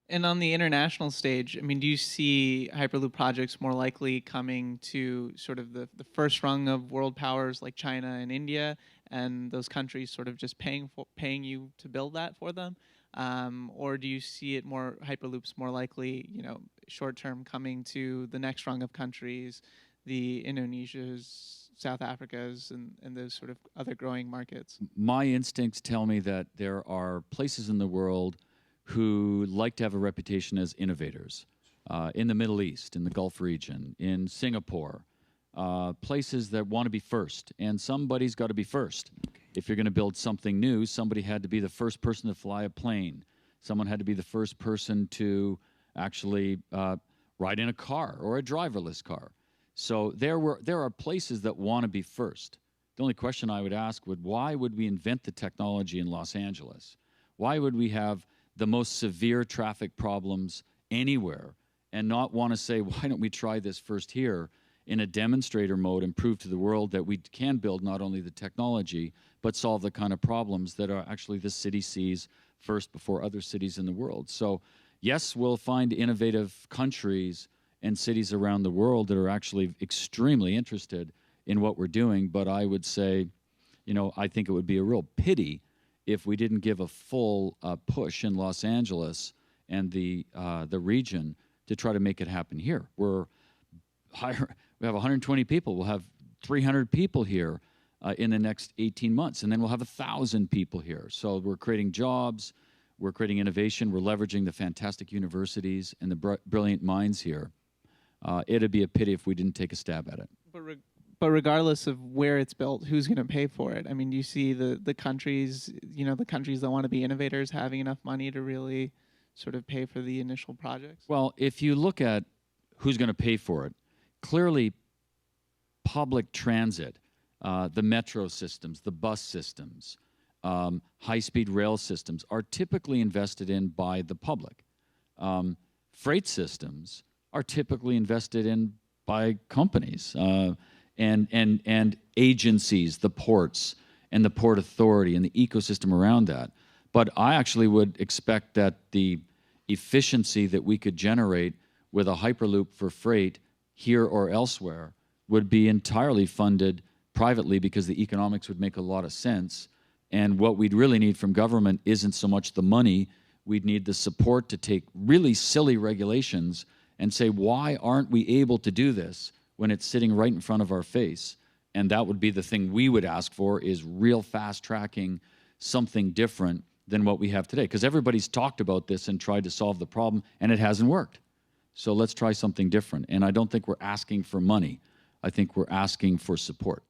And on the international stage, I mean, do you see Hyperloop projects more likely coming to sort of the first rung of world powers like China and India, and those countries sort of just paying you to build that for them? Or do you see it more Hyperloops more likely, short term coming to the next rung of countries, the Indonesias, South Africas, and those sort of other growing markets? My instincts tell me that there are places in the world who like to have a reputation as innovators. In the Middle East, in the Gulf region, in Singapore, places that want to be first. And somebody's got to be first. If you're going to build something new, somebody had to be the first person to fly a plane. Someone had to be the first person to actually ride in a car or a driverless car. So there are places that want to be first. The only question I would ask why would we invent the technology in Los Angeles? Why would we have the most severe traffic problems anywhere and not want to say, why don't we try this first here in a demonstrator mode and prove to the world that we can build not only the technology, but solve the kind of problems that are actually the city sees first before other cities in the world. So yes, we'll find innovative countries and cities around the world that are actually extremely interested in what we're doing, but I would say, I think it would be a real pity if we didn't give a full push in Los Angeles and the region to try to make it happen here. We have 120 people. We'll have 300 people here in the next 18 months, and then we'll have 1,000 people here. So we're creating jobs, we're creating innovation, we're leveraging the fantastic universities and the brilliant minds here. It'd be a pity if we didn't take a stab at it. But regardless of where it's built, who's going to pay for it? I mean, do you see the countries, the countries that want to be innovators having enough money to really sort of pay for the initial projects? Well, if you look at who's going to pay for it, clearly public transit, the metro systems, the bus systems, high-speed rail systems are typically invested in by the public. Freight systems are typically invested in by companies. And agencies, the ports, and the Port Authority, and the ecosystem around that. But I actually would expect that the efficiency that we could generate with a Hyperloop for freight here or elsewhere would be entirely funded privately because the economics would make a lot of sense. And what we'd really need from government isn't so much the money, we'd need the support to take really silly regulations and say, why aren't we able to do this when it's sitting right in front of our face? And that would be the thing we would ask for, is real fast tracking something different than what we have today. Because everybody's talked about this and tried to solve the problem, and it hasn't worked. So let's try something different. And I don't think we're asking for money. I think we're asking for support.